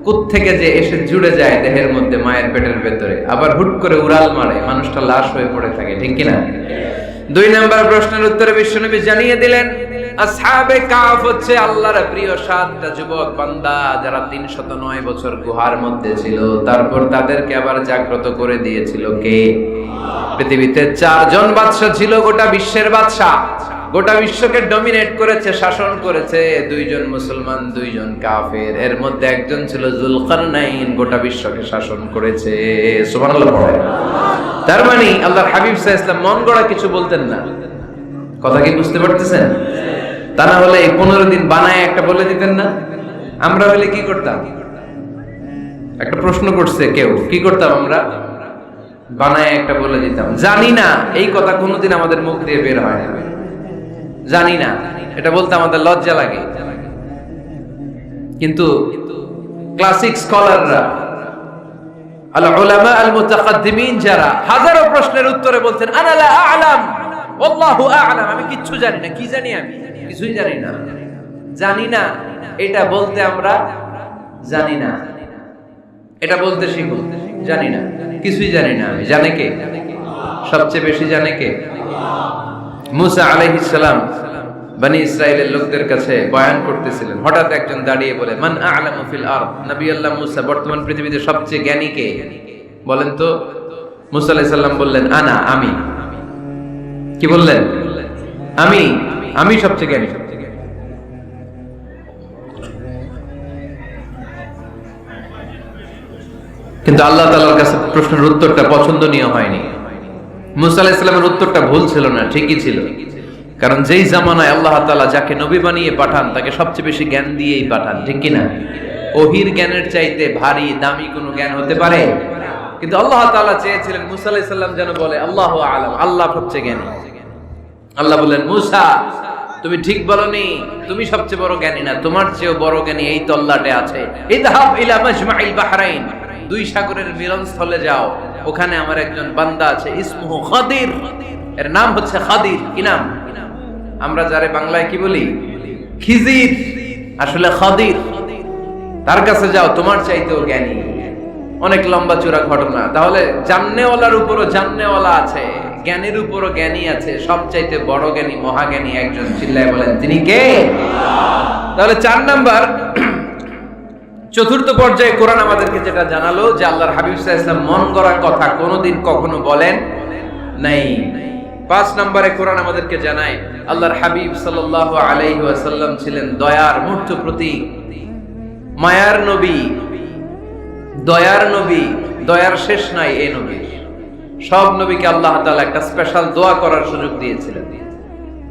কোত্থেকে যে এসে জুড়ে যায় দেহের মধ্যে, মায়ের পেটের ভেতরে, আবার হুট করে উড়াল মারে, মানুষটা লাশ হয়ে পড়ে থাকে, ঠিক কিনা? 2 নাম্বার প্রশ্নের উত্তরে বিশ্বনবী জানিয়ে দিলেন, আসহাবে কাহফ হচ্ছে আল্লাহর প্রিয় 7টা যুবক বান্দা যারা 309 বছর গুহার মধ্যে ছিল। তারপর তাদেরকে আবার জাগ্রত করে দিয়েছিল কে? পৃথিবীতে 4 জন বাদশা ছিল, গোটা বিশ্বের বাদশা, গোটা বিশ্বকে ডমিনেট করেছে, শাসন করেছে। 2 জন মুসলমান, 2 জন কাফের। এর মধ্যে একজন ছিল যুলকারনাইন, গোটা বিশ্বকে শাসন করেছে। সুবহানাল্লাহ পড়ে। তার মানে আল্লাহর হাবিব সাল্লাল্লাহু আলাইহি ওয়াসাল্লাম মন গড়া কিছু বলতেন না। কথা কি বুঝতে পারতেছেন? তা না হলে 15 দিন বানায় একটা বলে দিতেন না? আমরা হলে কি করতাম? একটা প্রশ্ন করছে কেউ, কি করতাম আমরা? বানায় একটা বলে দিতাম। জানি না, এই কথা কোনোদিন আমাদের মুখ দিয়ে বের হয় না। জানি না, এটা বলতে আমাদের লজ্জা লাগে। কিন্তু ক্লাসিক স্কলাররা, আল উলামা আল মুতাকাদ্দিমিন, যারা হাজারো প্রশ্নের উত্তরে বলতেন আনা লা আ'লাম ওয়াল্লাহু আ'লাম, আমি কিচ্ছু জানি না। কি জানি? আমি কিছুই জানি না। জানি না এটা বলতে আমরা জানি না, এটা বলতে শিখুন। জানি না, কিছুই জানি না আমি। জানে কে? সবচেয়ে বেশি জানে কে? মুসা আলাইহিস সালাম বনি ইসরাইলের লোকদের কাছে বয়ান করতেছিলেন। হঠাৎ একজন দাঁড়িয়ে বলে, মান আ'লামু ফিল আরদ, নবী আল্লাহ মুসা, বর্তমান পৃথিবীতে সবচেয়ে জ্ঞানী কে বলেন তো? মুসা আলাইহিস সালাম বললেন, আনা, আমি। কি বললেন? আমি সবচেয়ে জ্ঞানী। কিন্তু আল্লাহ তাআলার কাছে প্রশ্নের উত্তরটা পছন্দনীয় হয়নি। মুসা আলাইহিস সালামের উত্তরটা ভুল ছিল না, ঠিকই ছিল। কারণ যেই জামানায় আল্লাহ তাআলা যাকে নবী বানিয়ে পাঠান তাকে সবচেয়ে বেশি জ্ঞান দিয়েই পাঠান, ঠিক কি না? ওহির জ্ঞানের চাইতে ভারী দামি কোনো জ্ঞান হতে পারে? কিন্তু আল্লাহ তাআলা চেয়েছিলেন মুসা আলাইহিস সালাম যেন বলে আল্লাহু আ'লাম, আল্লাহ সবচেয়ে জ্ঞানী। আল্লাহ বললেন, মুসা তুমি ঠিক বলনি, তুমি সবচেয়ে বড় জ্ঞানী না, তোমার চেয়েও বড় জ্ঞানী এই তল্লাটে আছে। ইযহাব ইলা মাজমাইল বাহরাইন, দুই সাগরের মিলনস্থলে যাও, ওখানে আমার একজন বান্দা আছে, ইসমুহু খাদির, এর নাম হচ্ছে খাদির। কি নাম? আমরা যারে বাংলায় কি বলি? খিজির, আসলে খাদির। তার কাছে যাও, তোমার চাইতেও জ্ঞানী। অনেক লম্বা চূড়া ঘটনা। তাহলে জান্নেওয়ালার উপরও জান্নেওয়ালা আছে, জ্ঞানের উপরও জ্ঞানী আছে। সবচাইতে বড় জ্ঞানী, মহাজ্ঞানী একজন, চিল্লায় বলেন তিনি কে? তাহলে 4 নাম্বার, চতুর্থ পর্যায়ে কোরআন আমাদেরকে যেটা জানালো যে আল্লাহর হাবিব সাল্লাল্লাহু আলাইহি ওয়াসাল্লাম মন গড়া কথা কোনোদিন কখনো বলেন নাই। 5 নম্বরে কোরআন আমাদেরকে জানায় আল্লাহর হাবিব সাল্লাল্লাহু আলাইহি ওয়াসাল্লাম ছিলেন দয়ার মূর্ত প্রতীক, মায়ার নবী, দয়ার নবী। দয়ার শেষ নাই এই নবীর। সব নবীকে আল্লাহ তাআলা একটা স্পেশাল দোয়া করার সুযোগ দিয়েছিলেন,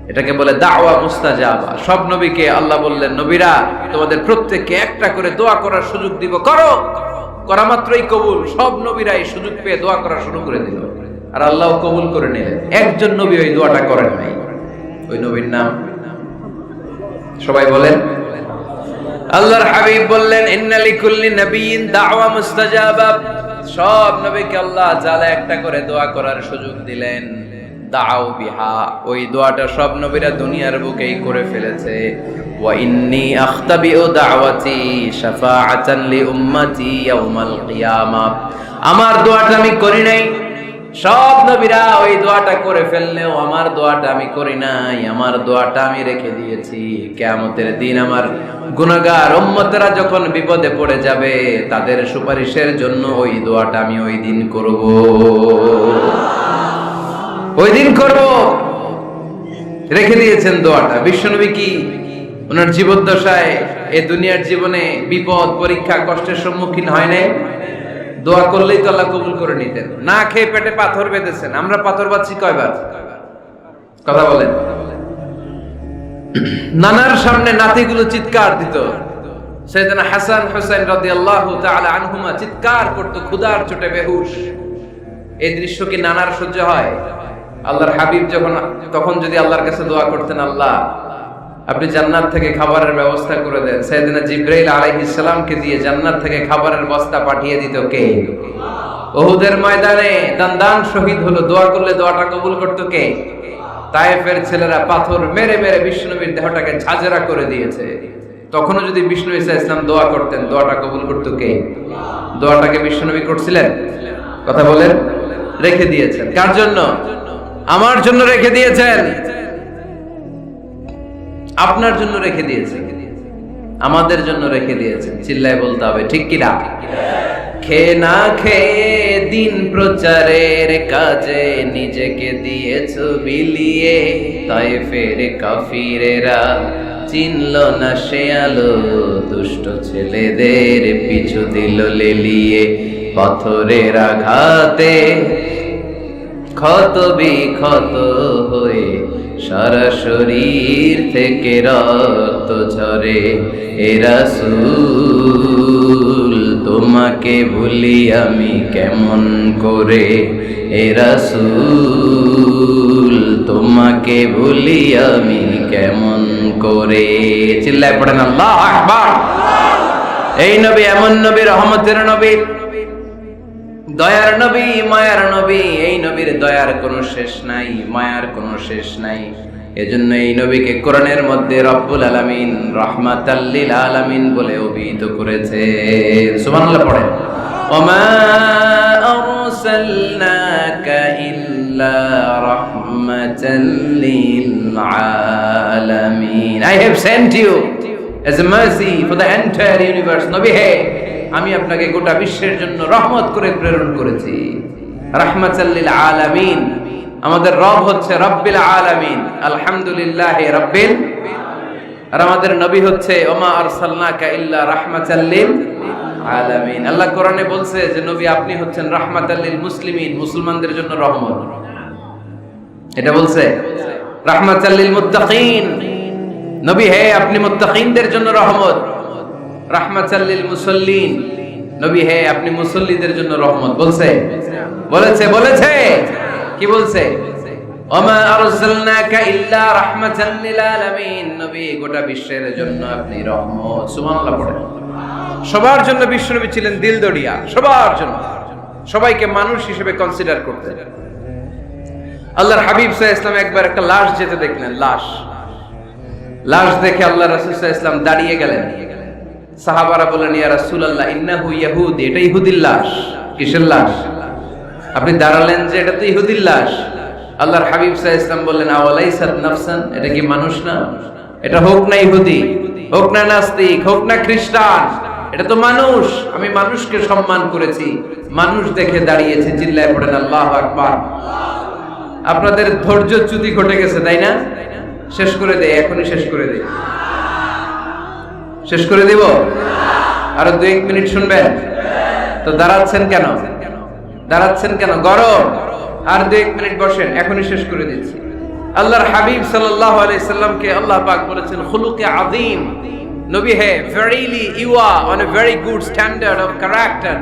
এটাকে বলে দাওয়া মুস্তাজাবা। সব নবীকে আল্লাহ বললেন, নবীরা তোমাদের প্রত্যেককে একটা করে দোয়া করার সুযোগ দিব, করো। করা মাত্রই কবুল। সব নবীরা এই সুযোগ পেয়ে দোয়া করা শুরু করে দিল, আর আল্লাহ কবুল করে নিলেন। একজন নবী ওই দোয়াটা করেন নাই। ওই নবীর নাম সবাই বলেন। আল্লাহর হাবিব বললেন, ইন্না লিকুল্লি নাবিয়্যিন দাওয়া মুস্তাজাবা। সব নবীকে আল্লাহ জালে একটা করে দোয়া করার সুযোগ দিলেন। দাও বিহা, ওই দোয়াটা সব নবীরা দুনিয়ার বুকেই করে ফেলেছে। ওয়া ইন্নী আখতাবিউ দাওয়াতি শাফাআতান লি উম্মতি ইয়াউমাল কিয়ামা। আমার দোয়াটা আমি করি নাই, সব নবীরা ওই দোয়াটা করে ফেললেও আমার দোয়াটা আমি করি নাই। আমার দোয়াটা আমি রেখে দিয়েছি। কিয়ামতের দিন আমার গুনাহগার উম্মতেরা যখন বিপদে পড়ে যাবে, তাদের সুপারিশের জন্য ওই দোয়াটা আমি ওই দিন করব, ওই দিন করব। রেখে দিয়েছেন দোয়াটা। বিশ্বনবী কি ওনার জীবদ্দশায় এই দুনিয়ার জীবনে বিপদ, পরীক্ষা, কষ্টের সম্মুখীন হয় নাই? দোয়া করলেই তো আল্লাহ কবুল করে নিতেন। না খেয়ে পেটে পাথর বেঁধেছেন। আমরা পাথর বাঁধছি কয়বার? কথা বলেন। নানার সামনে নাতিগুলো চিৎকার দিত। সাইয়েদনা হাসান হুসাইন রাদিয়াল্লাহু তাআলা আনহুমা চিৎকার করত, ক্ষুধার চোটে বেহুশ। এই দৃশ্য কি নানার সহ্য হয়? আল্লাহর হাবিব তখন যদি আল্লাহর কাছে দোয়া করতেন, আল্লাহ আপনি জান্নাত থেকে খাবারের ব্যবস্থা করে দেন, সাইয়েদনা জিবরাইল আলাইহিস সালামকে দিয়ে জান্নাত থেকে খাবারের বস্তা পাঠিয়ে দিত কে? উহুদের ময়দানে দান শহীদ হলো, দোয়া করলে দোয়াটা কবুল করতো কে? তায়েফের ছেলেরা পাথর মেরে মেরে বিষ্ণুনবীর দেহটাকে ঝাঁঝরা করে দিয়েছে। তখনও যদি বিষ্ণু ঈসা ইসলাম দোয়া করতেন, দোয়াটা কবুল করতো কে? দোয়াটাকে বিষ্ণুনবী করছিলেন? কথা বলেন। রেখে দিয়েছেন। কার জন্য? আমার জন্য রেখে দিয়েছেন, আপনার জন্য রেখে দিয়েছেন, আমাদের জন্য রেখে দিয়েছেন। চিল্লায় বলতে হবে ঠিক কি না? খেয়ে না খেয়ে দিন প্রচারের কাজে নিজেকে দিয়েছো বিলিয়ে, তায়েফের কাফিরেরা চিনল না সে আলো, দুষ্ট ছেলেদের পিছু দিল লেলিয়ে। পাথরের আঘাতে ক্ষত বিক্ষত হয়ে সারা শরীর থেকে রক্ত ঝরে। হে রাসূল তোমাকে ভুলি আমি কেমন করে, হে রাসূল তোমাকে ভুলি আমি কেমন করে। চিল্লায় পড়েন আল্লাহু আকবার। এই নবী এমন নবী, রহমতের নবী, দয়ার নবী, মায়ার নবী। এই নবীর দয়ার কোনো শেষ নাই, মায়ার কোনো শেষ নাই। এজন্য এই নবীকে কোরআনের মধ্যে রব্বুল আলামিন রাহমাতাল লিল আলামিন বলে অভিহিত করেছে। সুবহানাল্লাহ পড়েন। ওমা আরসালনাকা ইল্লা রাহমাতাল লিল আলামিন। I have sent you as a mercy for the entire universe. নবী হে, আমি আপনাকে গোটা বিশ্বের জন্য রহমত করে প্রেরণ করেছি। রাহমাতাল লিল আলামিন। আমাদের রব হচ্ছে রব্বিল আলামিন, আলহামদুলিল্লাহি রাব্বিল। আর আমাদের নবী হচ্ছে ওমা আরসালনাকা ইল্লা রাহমাতাল লিল আলামিন। আল্লাহ কোরআনে বলছে যে নবী আপনি হচ্ছেন রাহমাতাল লিল মুসলিমিন, মুসলমানদের জন্য রহমত। এটা বলছে রাহমাতাল লিল মুত্তাকিন। নবী হে, আপনি মুত্তাকিনদের জন্য রহমত। রাহমাতাল লিল মুসাল্লিন। নবী হে, আপনি মুসল্লিদের জন্য রহমত। বলছে বলেছে বলেছে কি বলছে? ওমা আরসালনাকা ইল্লা রাহমাতাল লিল আলামিন। নবী গোটা বিশ্বের জন্য আপনি রহমত। সুবহানাল্লাহ পড়েন। সবার জন্য বিশ্বনবী ছিলেন দিলদরিয়া, সবার জন্য, সবাইকে মানুষ হিসেবে কনসিডার করতেন। আল্লাহর হাবিব সাল্লাল্লাহু আলাইহি ওয়াসাল্লাম একবার একটা লাশ যেতে দেখলেন। লাশ দেখে আল্লাহ রাসূল সাল্লাল্লাহু আলাইহি ওয়াসাল্লাম দাঁড়িয়ে গেলেন। সাহাবারা বললেন, ইয়া রাসূলুল্লাহ ইন্নাহু ইয়াহুদি। এটা ইহুদির লাশ। কিসের লাশ? আপনি দাঁড়ালেন যে এটা তো ইহুদির লাশ। আল্লাহর হাবিব সাল্লাল্লাহু আলাইহি ওয়াসাল্লাম বললেন, আওয়ালাইসাত নাফসান। এটা কি মানুষ না? এটা হোক না ইহুদি, হোক না নাস্তিক, হোক না খ্রিস্টান, এটা তো মানুষ। আমি মানুষকে সম্মান করেছি, মানুষ দেখে দাঁড়িয়েছে। চিল্লায় পড়েন আল্লাহু আকবার। আপনাদের ধৈর্যচ্যুতি ঘটে গেছে, তাই না? শেষ করে দেয়, এখনই শেষ করে দেয়। শেষ করে দেব? আরো 2-1 মিনিট শুনবেন তো? দাঁড়াচ্ছেন কেন? দাঁড়াচ্ছেন কেন? গরম। আর 2-1 মিনিট বসেন, এখনই শেষ করে দিচ্ছি। আল্লাহর হাবিব সাল্লাল্লাহু আলাইহি সাল্লামকে আল্লাহ পাক বলেছেন খুলুকে আযীম। নবী হে, verily you are on a very good standard of character.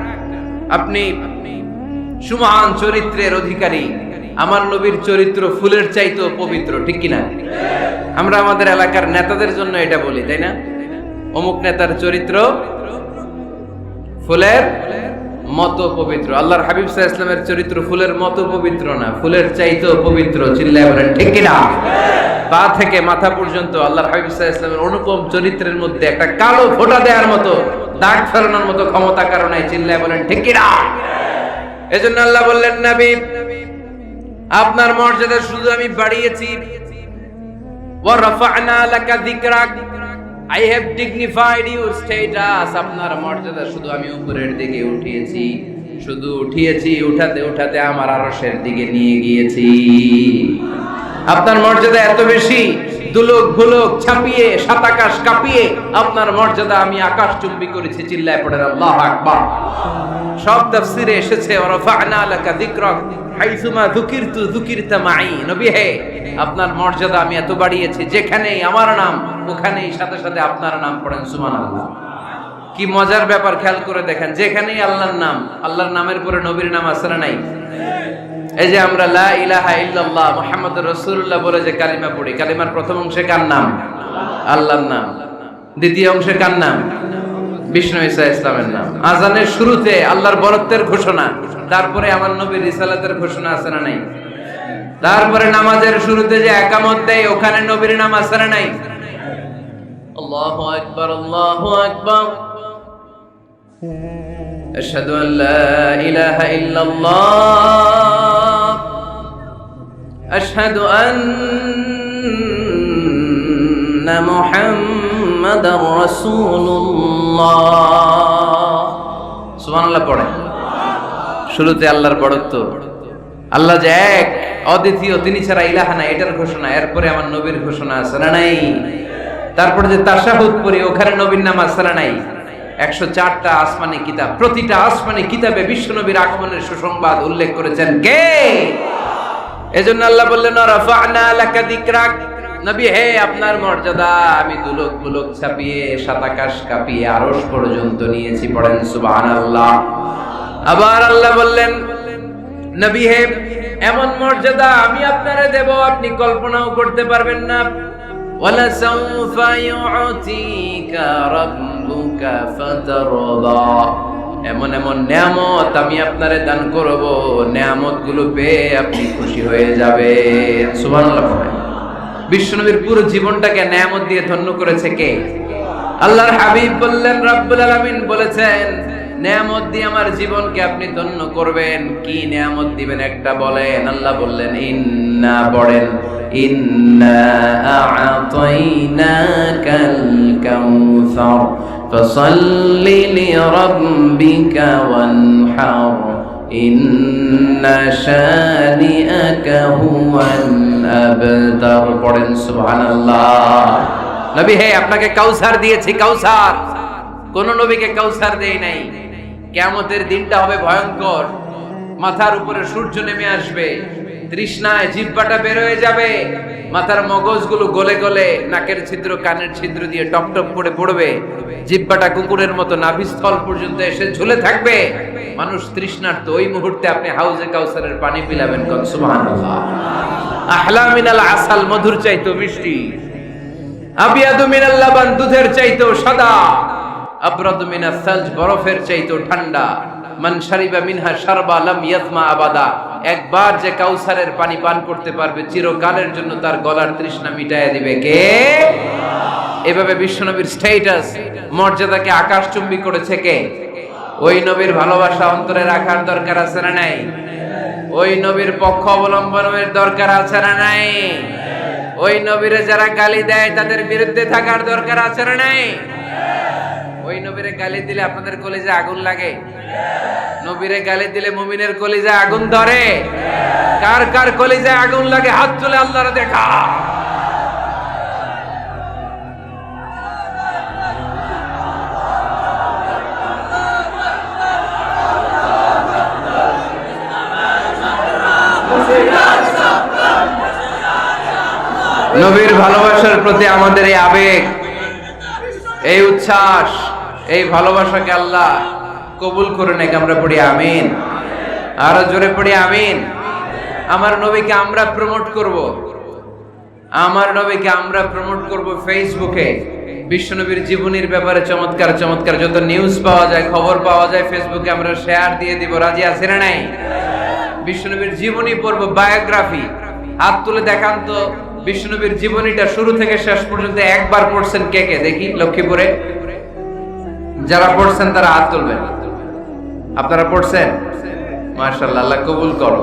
আপনি সুমহান চরিত্রের অধিকারী। আমার নবীর চরিত্র ফুলের চাইতেও পবিত্র, ঠিক কিনা? আমরা আমাদের এলাকার নেতাদের জন্য এটা বলি, তাই না? অমুক নেতার চরিত্র ফুলের মতো পবিত্র। আল্লাহর হাবিব সাল্লাল্লাহু আলাইহি ওয়াসাল্লামের চরিত্র ফুলের মতো পবিত্র না, ফুলের চাইতেও পবিত্র। চিল্লায় বলেন ঠিক কিনা? পা থেকে মাথা পর্যন্ত আল্লাহর হাবিব সাল্লাল্লাহু আলাইহি ওয়াসাল্লামের অনুপম চরিত্রের মধ্যে একটা কালো ফোঁটা দেওয়ার মতো, দাগ ফেরানোর মতো ক্ষমতা কারণ নাই। চিল্লায় বলেন ঠিক কিনা? এজন্য আল্লাহ বললেন, নবী আপনার মর্যাদা শুধু আমি বাড়িয়েছি। ওয়া রাফা'না লাকা যিকরাক। I have dignified your status. আপনার মর্যাদা শুধু আমি উপরের দিকে উঠিয়েছি, শুধু উঠিয়েছি, উঠাতে উঠাতে আমার আরশের দিকে নিয়ে গিয়েছি। আপনার মর্যাদা এত বেশি, দুলোক ভুলোক ছাপিয়ে, সাত আকাশ কাঁপিয়ে আপনার মর্যাদা আমি আকাশ চুম্বি করেছি। চিল্লায় পড়েন আল্লাহু আকবার। সব তাফসীরে এসেছে ওয়া রাফা'না লাকা যিকরাক হাইসুমা যুকিরতু যুকিরতা মাই। নবী হে, আপনার মর্যাদা আমি এত বাড়িয়েছি, যেখানেই আমার নাম ওখানেই সাথে সাথে আপনার নাম। পড়েন সুবহানাল্লাহ। কি মজার ব্যাপার, খেয়াল করে দেখেন। যেখানেই আল্লাহর নাম, আল্লাহর নামের পরে নবীর নাম আছে না নাই? এই যে আমরা লা ইলাহা ইল্লাল্লাহ মুহাম্মাদুর রাসূলুল্লাহ বলে যে কালিমা পড়ি, কালিমার প্রথম অংশে কার নাম? আল্লাহর নাম। দ্বিতীয় অংশে কার নাম? বিষ্ণু ঈসা ইসলামের নাম। আজানের শুরুতে আল্লাহর বরত্বের ঘোষণা, তারপরে আমার নবীর রিসালাতের ঘোষণা আছে না নাই? তারপরে নামাজের শুরুতে যে একামত দেয়, ওখানে নবীর নাম আছে না নাই? আল্লাহু আকবার, আল্লাহু আকবার। আশহাদু আল লা ইলাহা ইল্লাল্লাহ, আশহাদু আন্না মুহাম্মাদার রাসূলুল্লাহ। সুবহানাল্লাহ পড়েন। শুরুতে আল্লাহর বড়ত্ব, আল্লাহ যে এক, অদ্বিতীয়, তিনি ছাড়া ইলাহা নাই, এটার ঘোষণা। এরপরে আমার নবীর ঘোষণা আছে না নাই? তারপরে যে তাশাহুদ পড়ি, ওখানে নবীর নাম আছে না নাই? 104টা আসমানি কিতাব, প্রতিটা আসমানি কিতাবে বিশ্ব নবীর আগমনের সুসংবাদ উল্লেখ করেছেন কে? এজন্য আল্লাহ বললেন রাফা'না লাকা যিকরাক, নবী হে আপনার মর্যাদা আমি দুলক বুলক ছাপিয়ে সাত আকাশ কাঁপিয়ে আরশ পর্যন্ত নিয়েছি, পড়েন সুবহানাল্লাহ। আবার আল্লাহ বললেন নবী হে এমন মর্যাদা আমি আপনারে দেব আপনি কল্পনাও করতে পারবেন না। ওয়ালা সাউফা ইউ'তিকা রাব্বুকা ফাতারদা, এমন এমন নিয়ামত আমি আপনারে দান করব, নিয়ামত গুলো পেয়ে আপনি খুশি হয়ে যাবেন। সুবহানাল্লাহ। বিশ্বনবীর পুরো জীবনটাকে নিয়ামত দিয়ে ধন্য করেছে কে? আল্লাহর হাবিব বললেন, রব্বুল আলামিন বলেছেন নিয়ামত দিয়ে আমার জীবনকে আপনি ধন্য করবেন। কি নিয়ামত দিবেন একটা বলেন। আল্লাহ বললেন ইন্না, পড়েন ইন্না আ'তাইনাকাল কাউসার ফাসাল্লি লিরাব্বিকা ওয়ানহার ইন্না শানিআকা হুয়াল আবতার, পড়েন সুবহানাল্লাহ। নবী হে আপনাকে কাউসার দিয়েছি, কাউসার। কোন নবীকে কাউসার দেই নাই। কিয়ামতের দিনটা হবে ভয়ঙ্কর, মাথার উপরে সূর্য নেমে আসবে, তৃষ্ণায় জিহ্বাটা বের হয়ে যাবে, মাথার মগজগুলো গলে গলে নাকের ছিদ্র কানের ছিদ্র দিয়ে টপ টপ করে পড়বে, জিহ্বাটা কুকুরের মতো নাভিস্থল পর্যন্ত এসে ঝুলে থাকবে। মানুষ তৃষ্ণার্ত, ওই মুহূর্তে আপনি হাউজে কাউসারের পানি পিলাবেন। কোন সুবহানাল্লাহ। আহলা মিনাল আসাল, মধুর চাইতো মিষ্টি, আবিয়াদু মিনাল লাবান, দুধের চাইতো সাদা, আবরাদু মিনাস সালজ, বরফের চাইতো ঠান্ডা। মান শারিবা মিনহা শারবা লাম ইয়াজমা আবাদা, একবার যে কাউসারের পানি পান করতে পারবে চিরকালের জন্য তার গলার তৃষ্ণা মিটাইয়া দিবে কে? এভাবে বিশ্বনবীর স্ট্যাটাস মর্যাদাকে আকাশচুম্বী করেছে কে? ওই নবীর ভালোবাসা অন্তরে রাখার দরকার আছে না নাই? ওই নবীর পক্ষ অবলম্বনের দরকার আছে না নাই? ওই নবীরে যারা গালি দেয় তাদের বিরুদ্ধে থাকার দরকার আছে না নাই? ওই নবীরে গালি দিলে আপনাদের কলিজায় আগুন লাগে? নবীরে গালি দিলে মুমিনের কলিজায় আগুন ধরে? কার কার কলিজায় আগুন লাগে হাত তুলে আল্লাহরে দেখা। নবীর ভালোবাসার প্রতি আমাদের এই আবেগ, এই উচ্ছ্বাস, এই ভালোবাসাকে আল্লাহ কবুল করে নেক। আমরা পড়ি আমিন। আরো জোরে পড়ি আমিন। আমার নবীকে আমরা প্রমোট করব, আমার নবীকে আমরা প্রমোট করব ফেসবুকে। বিশ্বনবীর জীবনীর ব্যাপারে চমৎকার চমৎকার যত নিউজ পাওয়া যায়, খবর পাওয়া যায়, ফেসবুকে আমরা শেয়ার দিয়ে দিব। রাজি আছে না নাই? বিশ্বনবীর জীবনী পড়ব, বায়োগ্রাফি। হাত তুলে দেখান তো বিশ্বনবীর জীবনীটা শুরু থেকে শেষ পর্যন্ত একবার পড়ছেন কে কে? দেখি লক্ষ্মীপুরে যারা পড়ছেন তারা হাত তুলবেন। আপনারা পড়ছেন? মাশাআল্লাহ, আল্লাহ কবুল করো।